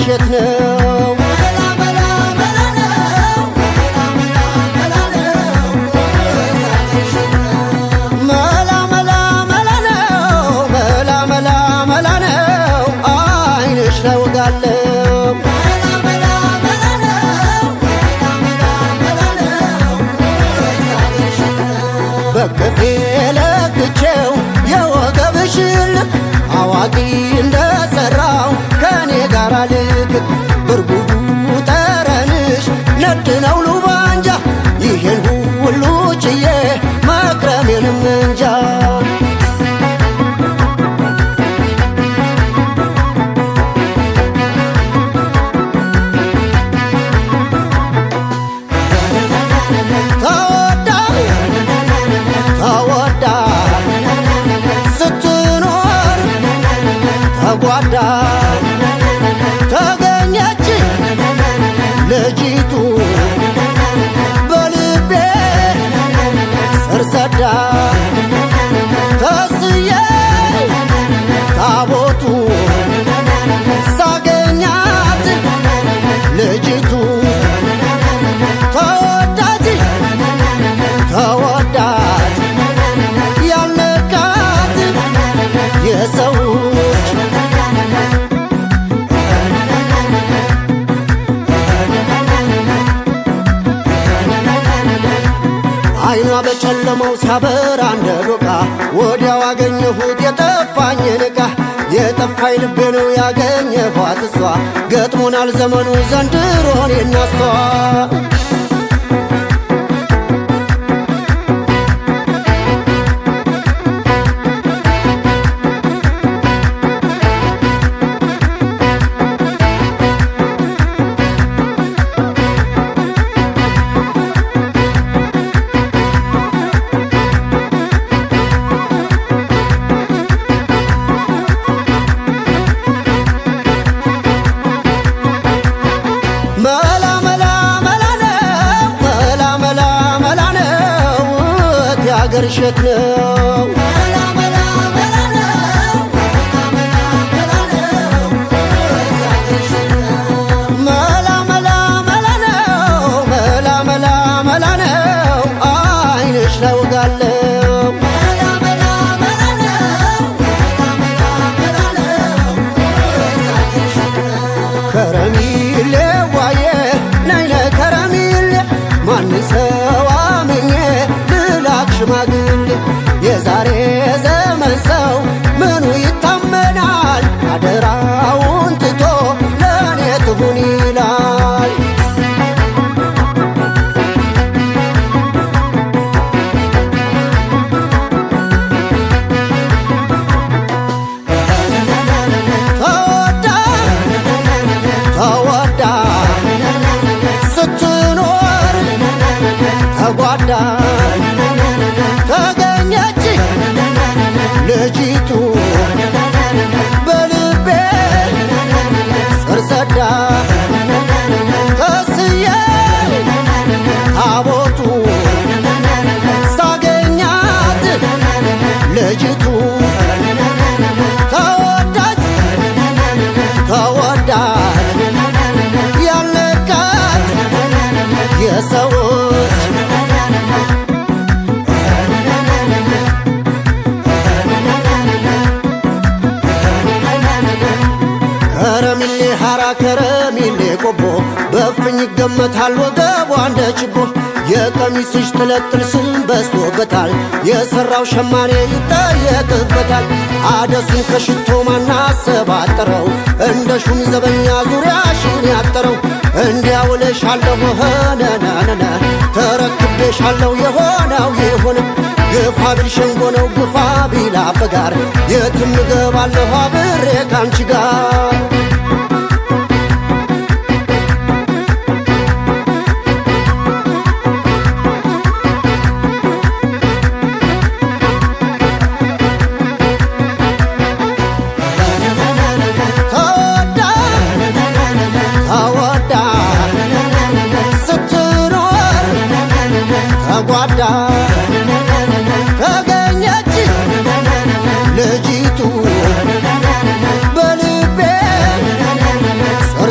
የት ነው? በክፌ ለክቼው የወገብሽን አዋቂ እንደሰራው ከኔ ጋር ልክ ብርጉዱ ጠረንሽ ነድ ነው ሉባንጃ ይሄን ሁሉ ችዬ መክረሜንም እንጃ ጓዳ ተገኘች ልጅቱ በልቤ ስር ሰዳ ተስዬ ታቦቱ ሳገኛት ልጅቱ ተወዳጅ ተወዳጅ ያልነካት የሰው አይኗ በጨለማው ሲያበራ እንደ ዶቃ ወዲያው አገኘሁት የጠፋኝን ዕቃ የጠፋኝ ልቤ ነው ያገኘኋት እሷ ገጥሞናል ዘመኑ ዘንድሮ እኔና እሷ ገርሸት ነው መላ ነው አይንሽ ላይ ወጋለው ከረሚሌ ዋዬ ናይለ ከረሚሌ ማን ሰው አምኜ ሽማግሌ የዛሬ ዘመን ሰው ምኑ ይታመናል አደራውን ትቶ ለእኔ ትሁን ይላል ተወዳ ስትኖር ተጓዳ ተገኘች ልጅቱ በልቤ ስር ሰዳ ተስዬ ታቦቱ ሳገኛት ልጅቱ ተወዳጅ ተወዳጅ ያልነካት የሰዎች ከረሚሌ ሐራ ከረሚሌ ቆቦ በፍኝ ይገመታል ወገቧ እንደ ችቦ የቀሚስሽ ትለጥል ስም በስቶበታል የሠራው ሸማኔ ይጠየቅበታል አደሱን ከሽቶ ማናሰባጠረው እንደ ሹም ዘበኛ ዙሪያሽን ያጠረው እንዲያውለሻለሁ ሆነነነነ ተረክቤሻለሁ የሆነው ይሁን ግፋ ቢል ሸንጎ ነው ግፋ ቢል አበጋር የትም እገባለሁ አብሬ ካንቺ ጋር ተጓዳ ተገኘች ልጅቱ በልቤ ስር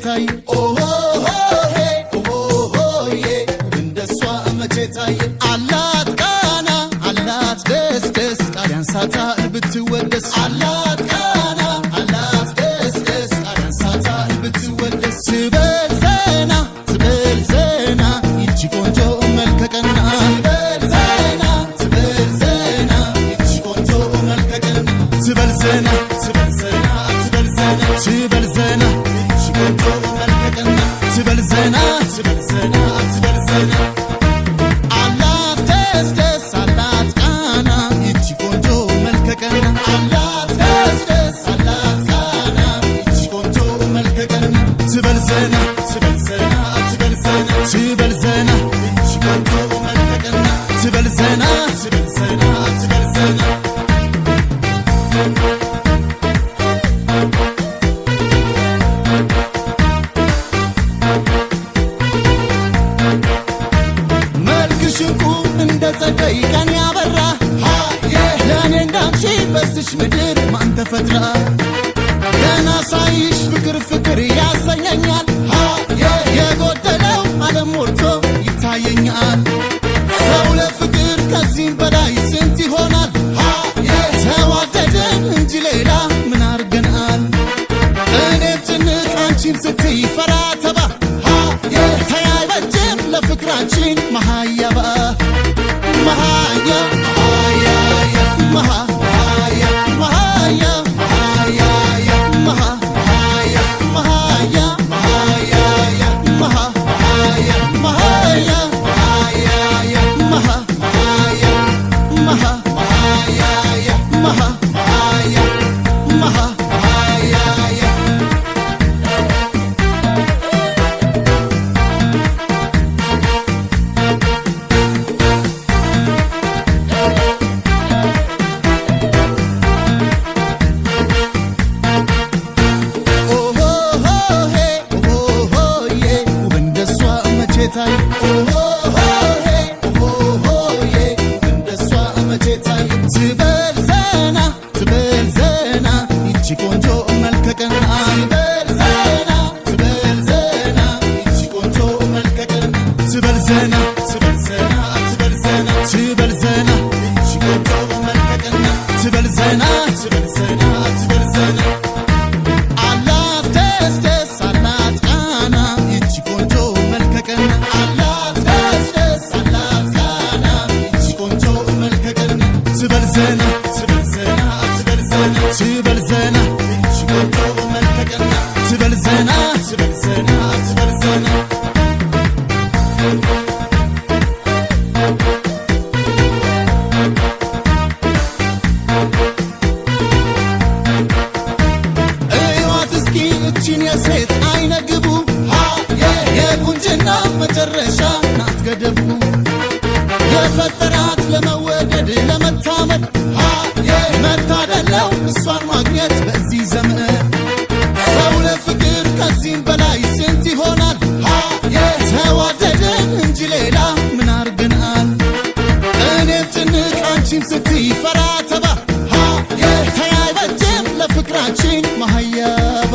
ታይ ኦሆ ሆ ሆ እንደሷ መቼ ታይ አላት ቃና አላት ደስ ደስ ቃል ያንሳታል ብትወደስ አላት ቃና አላት ደስ ደስ ቃል ያንሳታል ብትወደስ ትበል ዘና ይቺ ቆንጆ መልከቀና ትበል ዘና ይቺ ቆንጆ መልከቀና ትበል ዘና ትበል ዘና አላት ደስ ደስ አላት ቃና ይቺ ቆንጆ መልከቀና አላት ደስ ደስ አላት ቃና ይቺ ቆንጆ መልከቀና ትበል ዘና ይቺ ቆንጆ መልከቀና ትበል ዘና ሽንቁ እንደ ጸደይ ቀን ያበራ ለእኔ እንዳንቺ በዚች ምድር ማን ተፈጥራ ገና ሳይሽ ፍቅር ያሰኘኛል የጎደለው ዓለም ሞልቶ ይታየኛል ሰው ለፍቅር ከዚህም በላይ ስንት ይሆናል ተዋደድን እንጂ ሌላ ምን አርገናል እኔም ጭንቅ አንቺም ስትይ ፈራ ተባ ተያይበጅም ለፍቅራችን መሃያባ መሃያ ታይ ኦሆ ሆ እንደሷ መቼ ታይ ትበል ዘና ይቺ ቆንጆ መልከቀና ትበል ዘና ይቺ ቆንጆ መልከቀና ትበል ዘና ይቺ ቆንጆ መልከቀና ትበል ዘና አላት ደስ ደስ አላት ቃና ይቺ ቆንጆ መልከቀና አላት ደስ ደስ አላት ቃና ይቺ ቆንጆ መልከቀና ትበል ዘና ይቺ ቆንጆ መልከቀና ትበል ዘና እዩዋት እስኪ እችን የሴት አይነ ግቡ የቁንጅና መጨረሻ ናት ገደቡ የፈጠራት ለመወደድ ለመታመን መታደለው እሷን ማግኘት በዚህ ዘመን ሰው ለፍቅር ከዚህም በላይ ስንት ይሆናል ተዋደድን እንጂ ሌላ ምን አርገናል እኔም ጭንቅ አንቺም ስትይ ፈራ ተባ ተያይበጅም ለፍቅራችን መሃያባ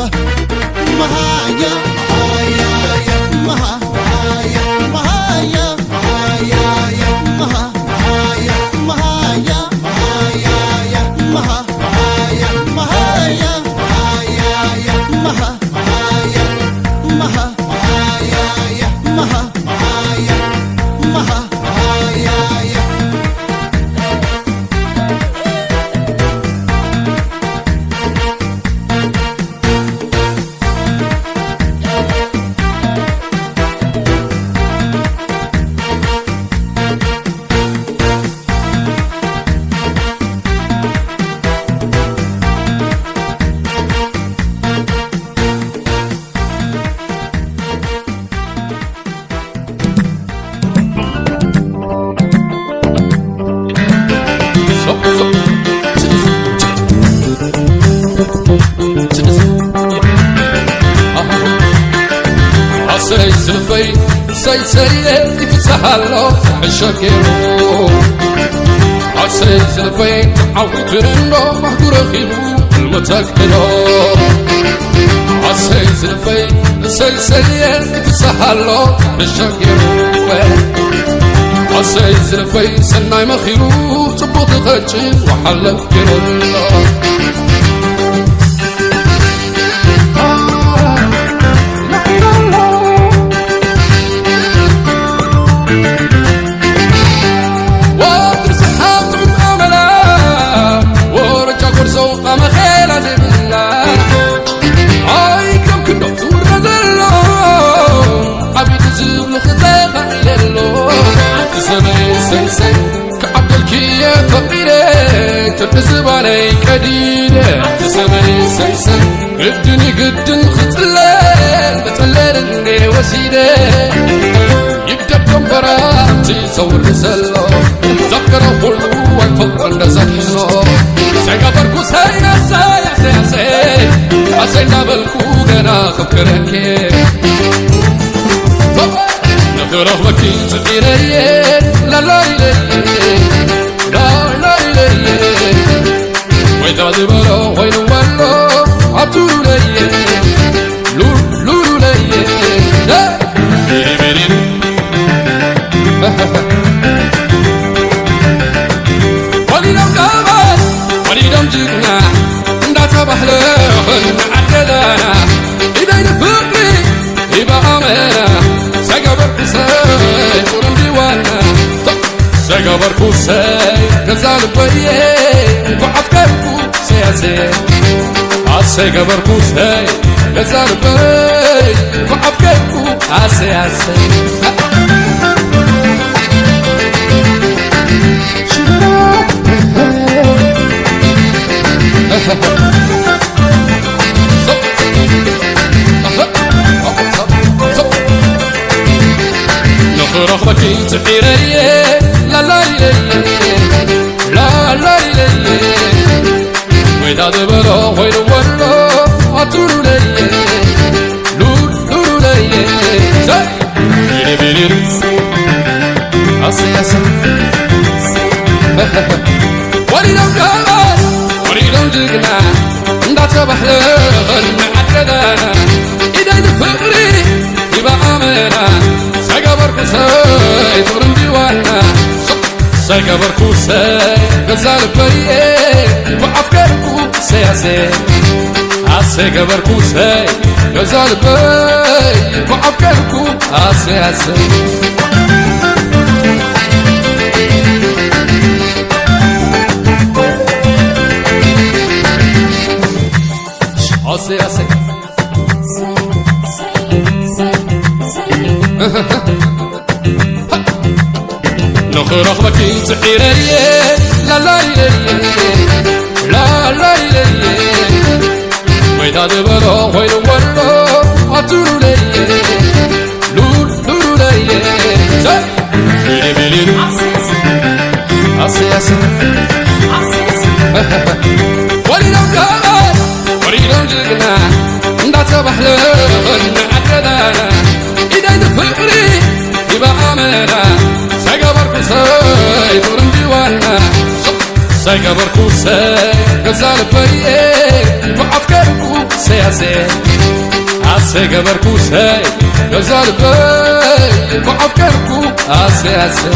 سيد يتسهلو حشكيرو عسي زلفين عودت انو مهدور خيلو المتاكلو عسي زلفين سيسيين تسهلو بشكيرو عسي زلفي سناي مخيرو تبوط غجي وحلق كيرو تبزباني كديدة تسمي سيسن الدني قدن خطلال بتلال اللي وسيدة يبدأ بكمبراتي صور رسالة ذكر وخلو والفقر نزل حصو سيقبركو سينا سيا سيا سيا عسينا بالكو غنا خبكركي نخرخ بكي تقيريين لا لا ويدا دبرو وين ولو عطولو ليه لولو ليه لا بيري بيري وليدم دابا وليدم جينا نداتا بحلوهن عددانا إذا ينفقني يبقى أمينا سيقبر كسي قرم ديوانا سيقبر كسي غزال بيه وعفكركو سياسي عسي قبركو سي غزال بيه وعفكركو عسياسي نخرخ بكي تحيري لا لا لا لا لا ويدا دبرو وين ولو عطولو ليه لولو ليه بيري بيري عسي عسي وليدم جمال وليدم جقنا نداتا بحلوهن عددانا إذا يدفقري يبقى أمينا سيقبركو سي طورن ديوانا سيقبركو سي غزال بيه وعفكركو سياسي عسي قبركو سي غزال بيه وعفكركو عسياسي عسياسي نخرخ بكي تحيري لا لا لا لا لا ويدا دبرو وين ولو عطولو ليه لولو ليه بيري بيري عسي عسي وليدم كمان وليدم جقنا نداتا بحلوهن عددانا إذا يدفقري يبقى أمينا سيقبركو سي طورن ديوانا سيقبركو سي غزال بيه وعفكركو سياسي عسي قبركو سي غزال بيه وعفكركو عسياسي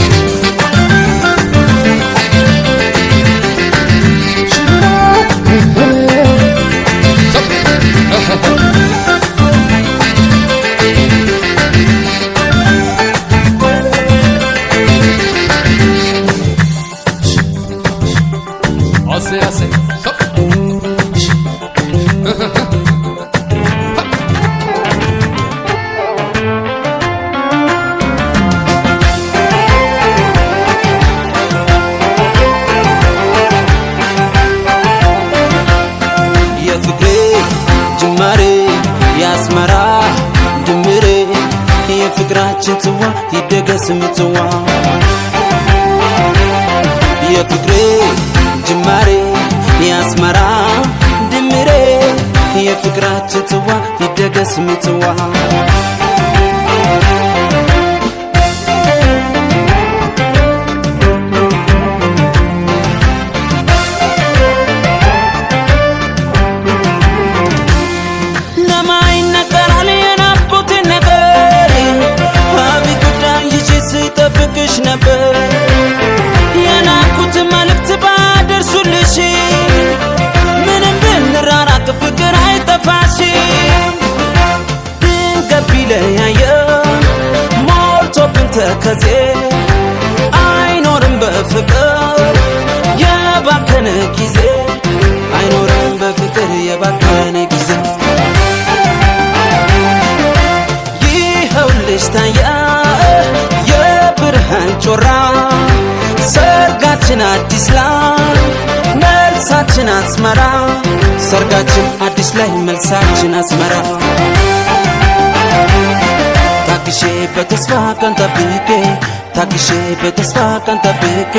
عسي عسي ፍቅራችን ጽዋ ይደገስ ምጽዋ የፍቅሬ ጅማሬ የአስመራ ድምሬ የፍቅራችን ጽዋ ይደገስ ምጽዋ ለማይነገራል የናፍቆት ተከዜ አይኖርም በፍቅር የባከነ ጊዜ አይኖርም በፍቅር የባከነ ጊዜ ይኸውልሽ ታየ የብርሃን ጮራ ሰርጋችን አዲስ ላይ መልሳችን አስመራ ሰርጋችን አዲስ ላይ መልሳችን አስመራ ታግሼ በተስፋ ቀን ጠብቄ ታግሼ በተስፋ ቀን ጠብቄ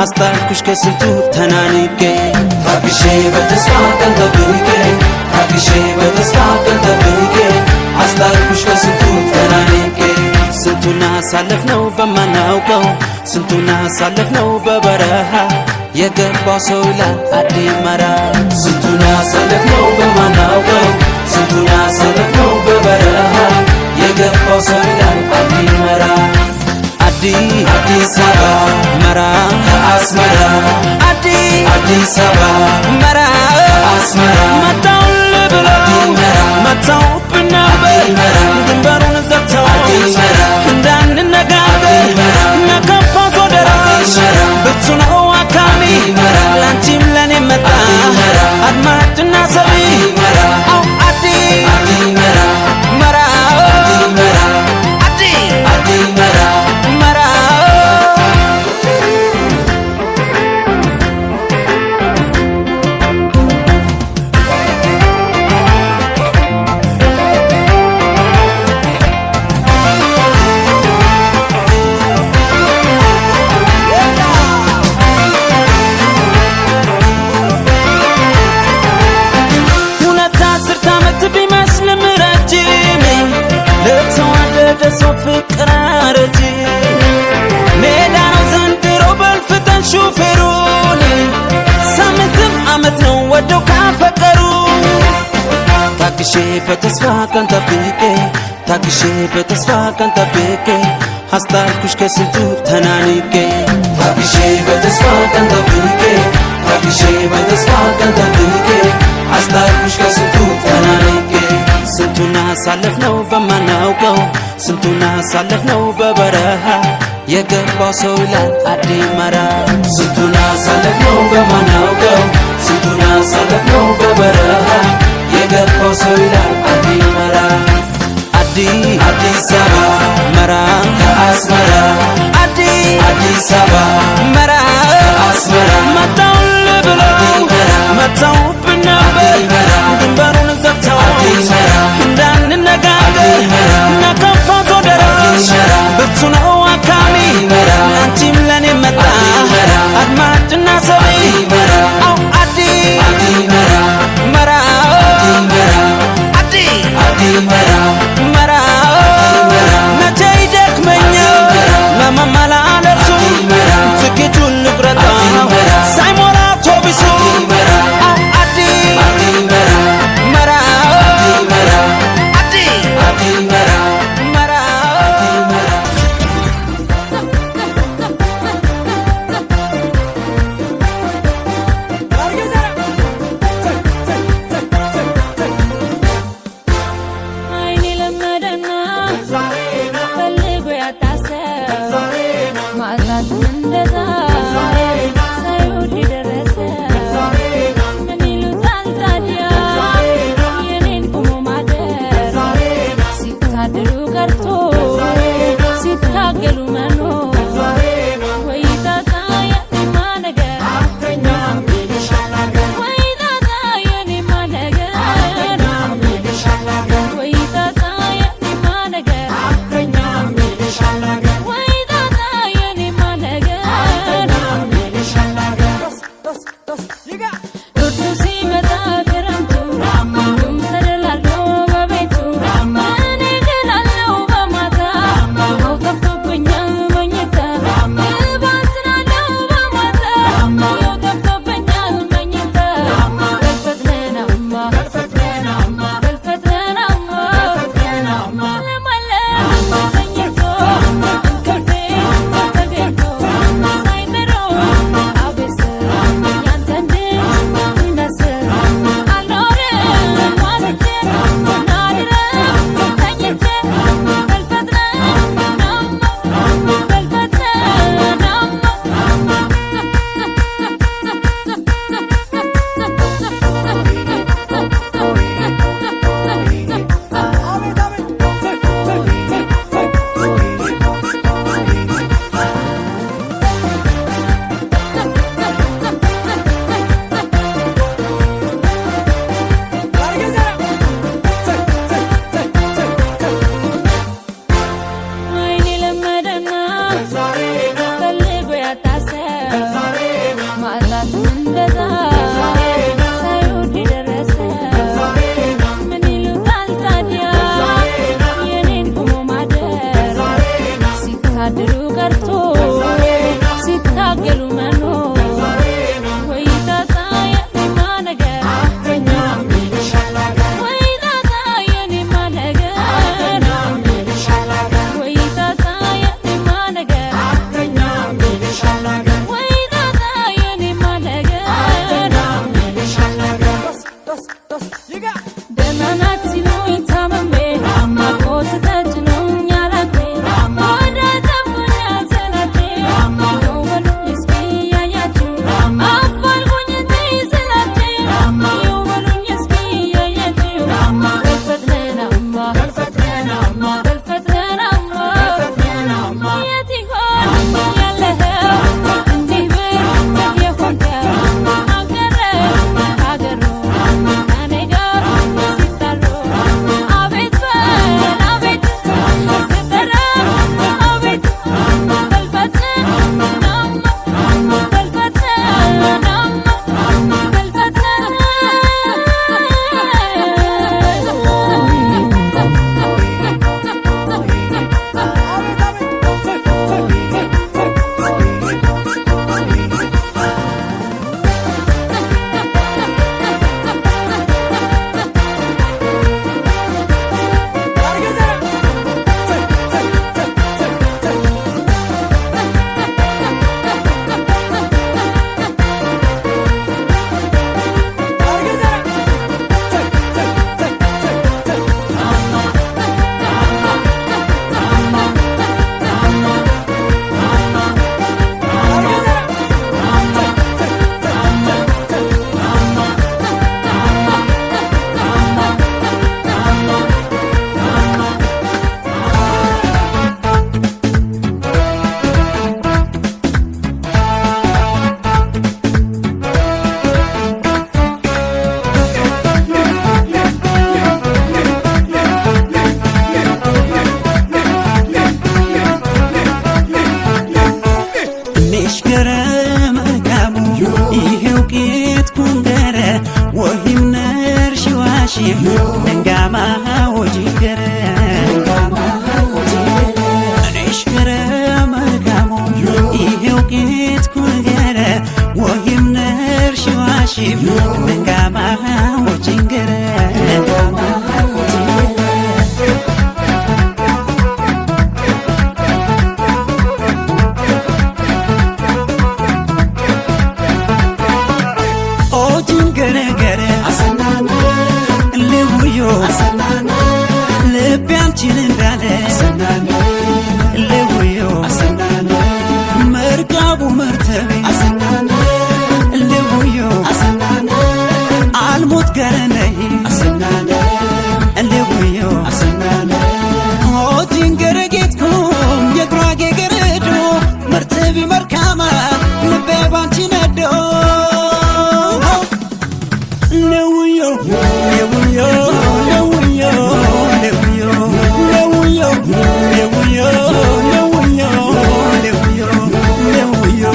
አስታርኩሽ ከስንቱ ተናንቄ ታግሼ በተስፋ ቀን ጠብቄ ታግሼ በተስፋ ቀን ጠብቄ አስታርኩሽ ከስንቱ ተናንቄ ስንቱን አሳለፍነው በማናውቀው ስንቱን አሳለፍነው በበረሃ የገባው ሰው ይላል አዲመራ ስንቱን አሳለፍነው በማናውቀው ስንቱን አሳለፍነው በበረሃ የገባው ሰው ይላል አዲመራ አዲስ አበባ መራ ከአስመራ አዲስ አበባ መራ ከአስመራ መጣውል ብለው መጣውብን ነበር ድንበሩን ዘግተው እንዳንነጋገር ነከፋት ወደራሽ ብርቱ ነው አካሚ ላንቺም ለኔ መጣ አድማጭና ሰቢ አው መራ ሰው ፍቅር አረጅ ሜዳ ነው ዘንድሮ በልፍተን ሹፌሩን ሳምንትም አመት ነው ወደው ካፈቀሩ ታግሼ በተስፋ ቀን ጠብቄ ታግሼ በተስፋ ቀን ጠብቄ አስታርኩሽ ከስንቱ ተናንቄ ታግሼ በተስፋ ቀን ጠብቄ ታግሼ በተስፋ ቀን ጠብቄ አስታርኩሽ ከስንቱ ተናንቄ ስንቱን አሳለፍነው በማናውቀው ስንቱን አሳለፍነው በበረሃ የገባው ሰው ይላል አዲመራ ስንቱን አሳለፍነው በማናውቀው ስንቱን አሳለፍነው በበረሃ የገባው ሰው ይላል አዲመራ አዲስ አበባ መራ ከአስመራ አዲስ አበባ መራ ከአስመራ መጣውል ብለው መጣውብን ነበር ድንበሩን ዘግተው እንዳንነጋገር ነከፋት ወደራሽ ብርቱ ነው አካሚ ላንቺም ለኔ መጣ አድማጭና ሰቢ አው كونغرة وهم نرشي واشيم نقاما وجيكرة نشكرة مرقامو إيهو كيت كونغرة وهم نرشي واشيم نقاما وجيكرة مركب ومرتبي اللي عالموت قرني اللي هوتين قرقيتكم يقراقي قردو مرتبي مركامة لبي بانتي ندو لويو لويو لويو لويو لويو لويو لويو لويو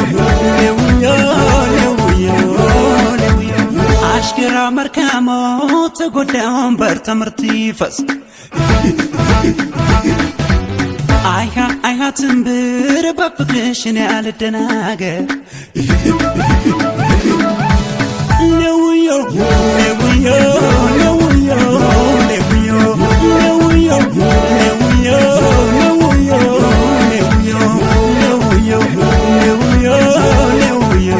لويو لويو لويو عشكرا مركامو تقدام برتمرتي فس አይሃ ትንብር በፍቅርሽን ያልደናገር ለውዮ ለውዮ ለውዮ ለውዮ ለውዮ ለውዮ ለውዮ ለውዮ ለውዮ ለውዮ ለውዮ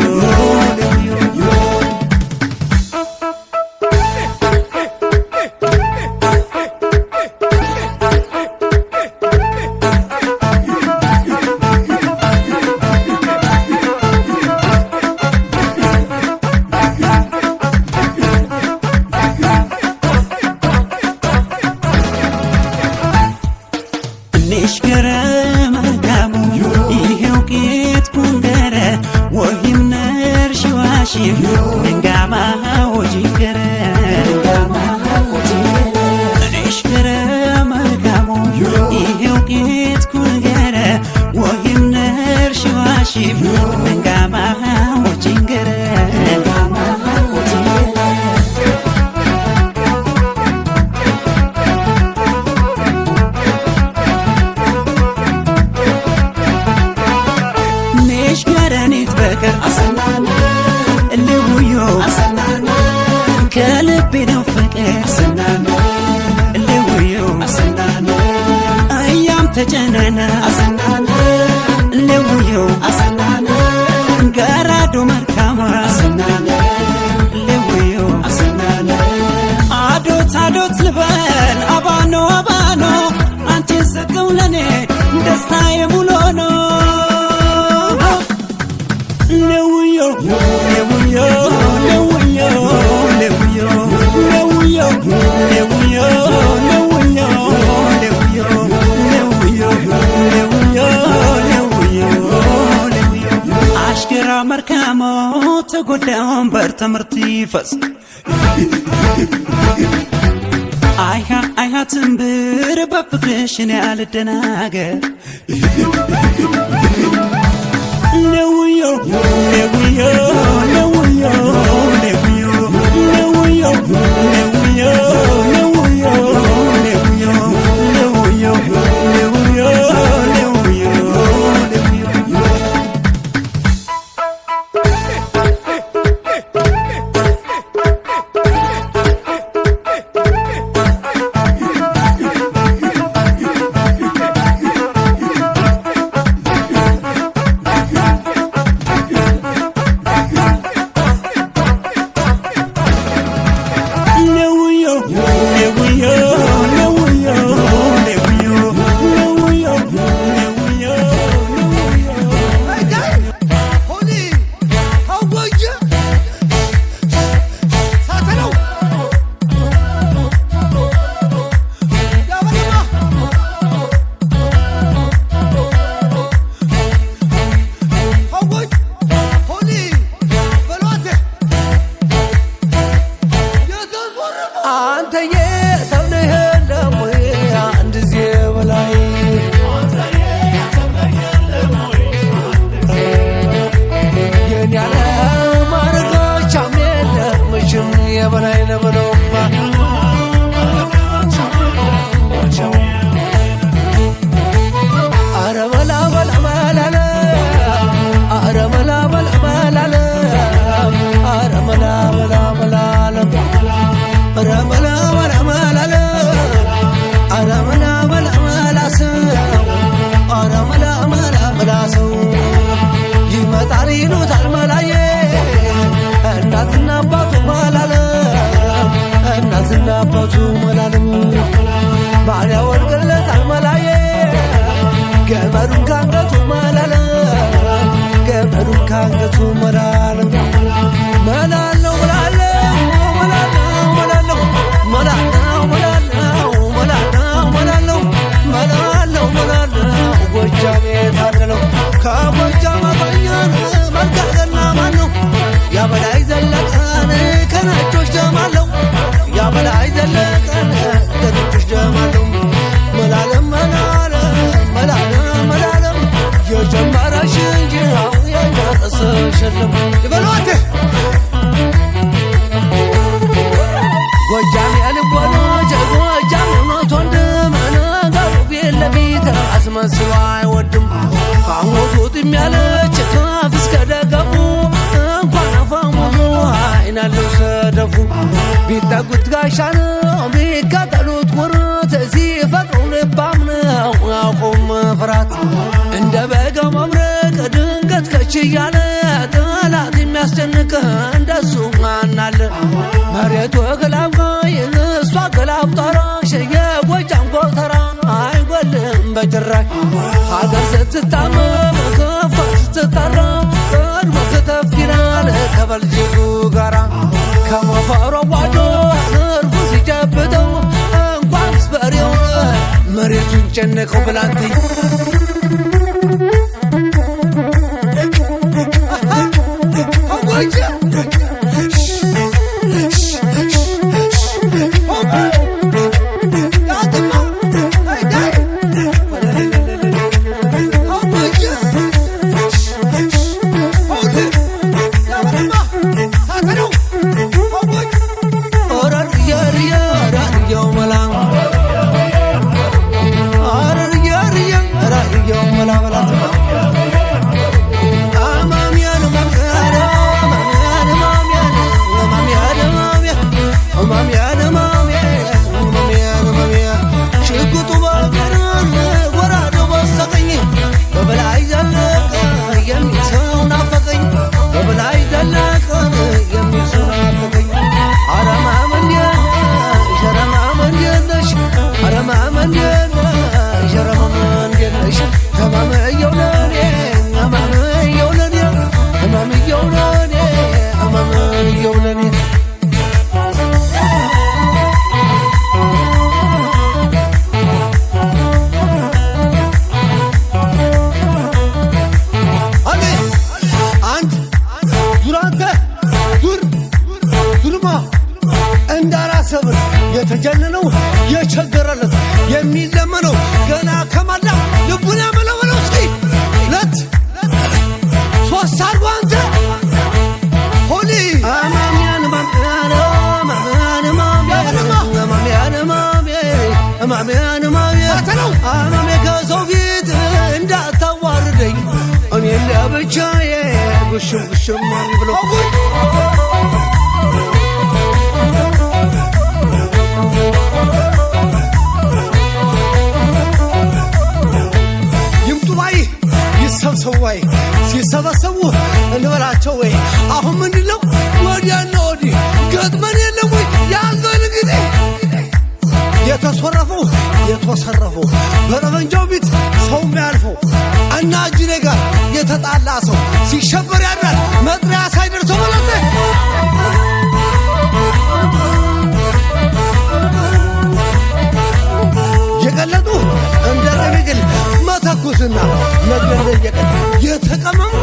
نقاما وجيكرة نشكرة مرقامو إيهو كيت كونغرة وهم نرشي واشيب نقاما وجيكرة نشكرة نتفكر كلبي نفكر اللي ويو أيام تجننا اللي ويو قرادو مركامة اللي ويو عدوت لبال أبانو أنتي ستولني دستاي مولونو اللي ويو اللي ويو عشكرا مركامو تقدام برتمرتي فس አይሃ ትንብር በፍቅርሽን ያልደናገር ለውዮ ለውዮ ለውዮ ለውዮ ለውዮ ለውዮ ለውዮ ለውዮ ለውዮ ለውዮ ለውዮ ካንገቱ መላለም ማሊያ ወድቅለት አልመላዬ ገመዱን ካንገቱ መላለም ገመዱን ካንገቱ መላለም መላለው መላለው መላለው መላለው መላለው መላለው መላለው መላለው መላለው ጎጃሜ ታደለው ከጎጃም አገኘን መልካገና ማነው ያበላይ ዘለቀን ከነጮች ደማለው ያበላይ ዘለቀን ከነጮች ደማለው መላለም መላለም መላለም መላለም የጀመረሽ እንጂ የጨረሰሽ የለም ይበሏት ጎጃም ያልቦሎች ጎጃም ሞት ወንድም ነገሩ ፊት ለፊት አስመስሎ አይወድም ካሞቱት የሚያለች ከፍ እስከ ደገፉ እንኳን አፈሙዙ አይናለው ሰደፉ ቢጠጉት ጋሻ ነው ቢከተሉት ኩርት ሲፈጥሩ ልባም ነው አቁም ፍራት እንደ በጋው መብረቅ ድንገት ከች እያለ ጠላት የሚያስጨንቅ እንደሱ ማናለ መሬቱ ግላብቀይ እሷ ግላብ ጠራሽ የጎጃም ጎተራ አይጎልም በጭራሽ ሀገር ስትታመም ከፋት ስትጠራ ቀድሞ ከተፍ ይላል ከበልጅጉ ጋራ ከሞፈሮ ዋዶ እርፉ ሲጨብጠው እንኳንስ በሬው መሬቱን ጨነቀው ብላንተኝ የተጀነነው የቸገረለት የሚለመነው ገና ከማላ ልቡን ያመለመለው እስኪ ለት ሶስት አርጎ አንተ ሆሊ አማሚያን ማሚያን ማሚያን ማሚያን ማሚያን ማሚያን አማሜ ከሰው ፊት እንዳታዋርደኝ እኔ ለብቻዬ ጉሽም ጉሽም ብሎ ሰብሰዋይ ሲሰበሰቡ እንበላቸው ወይ አሁን ምንድነው ወዲያና ወዲህ ገጥመን የለም ወይ ያዘን ጊዜ የተሰረፈው የተሰረፈው በረንጃው ቢት ሰው የሚያልፈው እና እጅኔ ጋር የተጣላ ሰው ሲሸበር ያድራል መጥሪያ ሳይደርሰው ማለት የቀለጡ እንደ ረግል መተኩስና መገለየቀ የተቀመሙ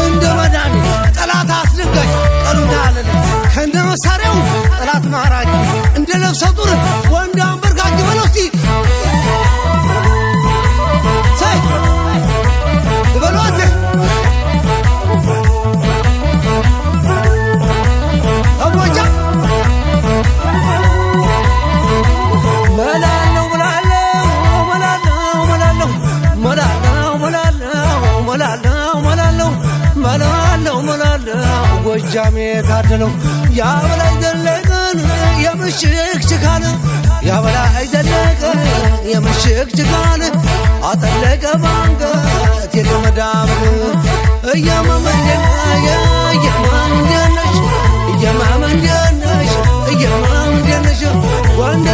እንደ መድኃኒት ጠላት አስደጋጅ ቀሉና አለለ ከእንደ መሳሪያው ጠላት ማራጅ እንደ ነፍሰ ጡር ወንድ አንበርጋጅ በለውስቲ ሳይ ይበሏት አቦጃ መላለው ጎጃሜ ታደለው ያበላይ ዘለቀን የምሽግ ችካል ያበላይ ዘለቀን የምሽግ ችካል አጠለቀ ባንገት የገመዳብን እየማመንደነሽ እየማመንደነሽ እየማመንደነሽ እየማመንደነሽ ወንደ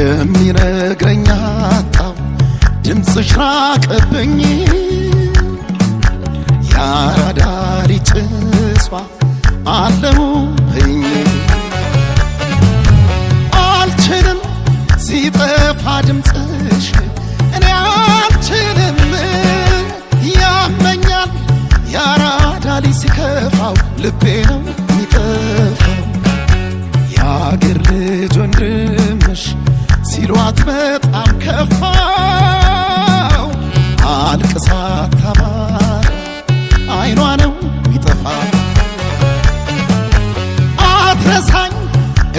የሚነግረኝ አጣው ድምፅሽ ራቀብኝ ያራዳ ልጅ ተስፋ አለሁኝ አልችልም ሲጠፋ ድምፅሽ እኔ አልችልም ያመኛል ያራዳ ልጅ ሲከፋው ልቤ ነው ሚጠፋው የአገር ልጅ ወንድምሽ ሲሏት በጣም ከፋው አልቅሳ ታባራ አይኗ ነው ሚጠፋ አትረሳኝ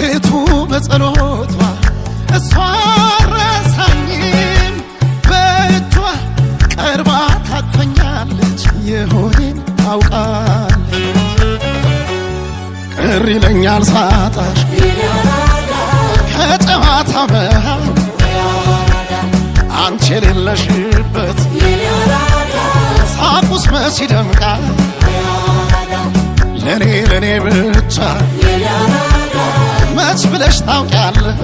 እቱ በጸሎቷ እሷ ረሳኝም በእጇ ቀርባ ታቅፈኛለች የሆዴን ታውቃለች ቅር ይለኛል ሳጣሽ ከጨዋታ መሃል አንቺ የሌለሽበት ሳቁስ መች ይደምቃል ለኔ ብቻ መች ብለሽ ታውቂያለሽ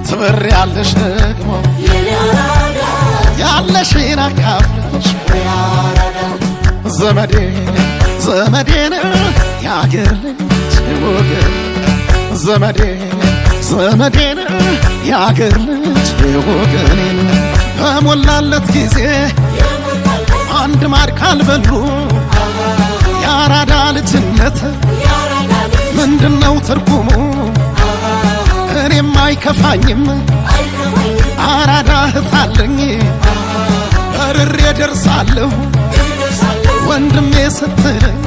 ትበሪያለሽ ደግሞ ያለሽን አካፍለሽ ዘመዴን ያገር ልጅ ወገን ዘመዴን ያገር ልጅ ወገኔን በሞላለት ጊዜ አንድ ማር ካልበሉ ያራዳ ልጅነት ምንድነው ትርጉሙ እኔም አይከፋኝም አራዳ እህታለኝ እርሬ ደርሳለሁ ወንድሜ ስትለኝ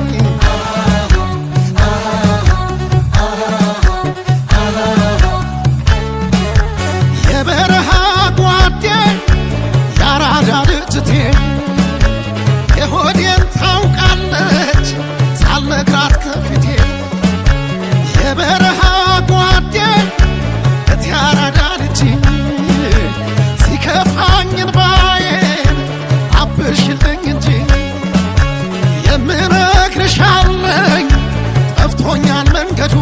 የበረሃ ጓዴ ያራዳ ልጅቴ የሆዴን ታውቃለች ሳልነግራት ከፊቴ የበረሃ ጓዴ እቲ ያራዳ ልጅ ሲከፋኝን ባዬን አብሽልኝ እንጂ የምነግርሻለኝ ጠፍቶኛል መንገዱ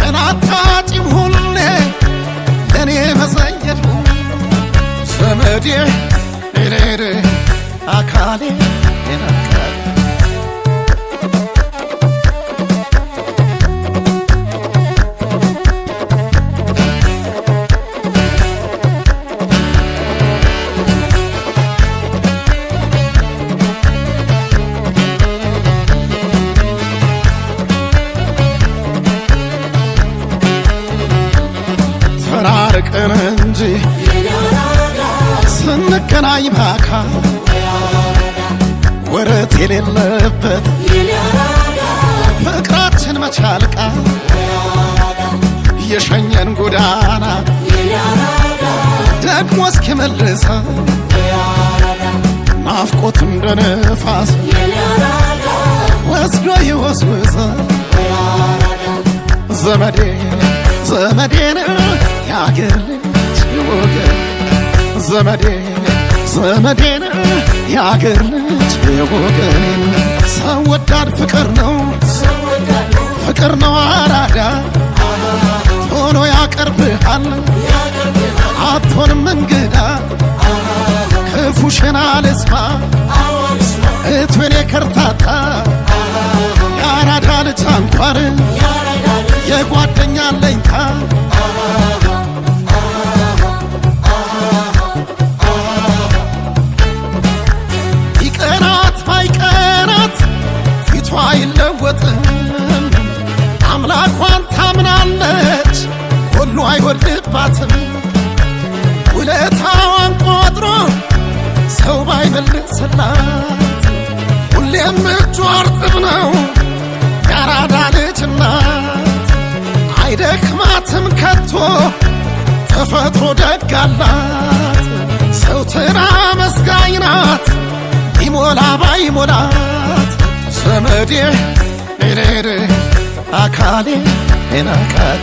እናታጭም ሁሌ ለኔ መዘየዱ ዘመዴ ሌሌ አካሌ የናካሌ ተራርቀን እንጂ ስንገናኝ በአካል ወረት የሌለበት ፍቅራችን መቻልቃ የሸኘን ጎዳና ደግሞ እስኪመልሰ ናፍቆት እንደ ነፋስ ወስዶ ይወስውሰ ዘመዴን ያገር ልጅ ወገን ዘመዴን ያገር ልጅ ወገኔን ሰው ወዳድ ፍቅር ነው አራዳ ቶሎ ያቀርብሃል አትሆንም እንግዳ ክፉሽን አልስማ እትዌን የከርታታ ያራዳ ልጅ አንኳር የጓደኛ አለኝታ ይቀናት ባይቀናት ፊቷ አይለወጥም አምላኳን ታምናለች ሁሉ አይጎድልባትም ውለታዋን ቆጥሮ ሰው ባይመልስላት ሁሌም እጇ እርጥብ ነው ያራዳ ልጅ እናት አይደክማትም ከቶ ተፈጥሮ ደጋላት ሰው ትራ መስጋኝ ናት ይሞላ ባይሞላት ዘመዴ ሌሌ አካሌ የናካሌ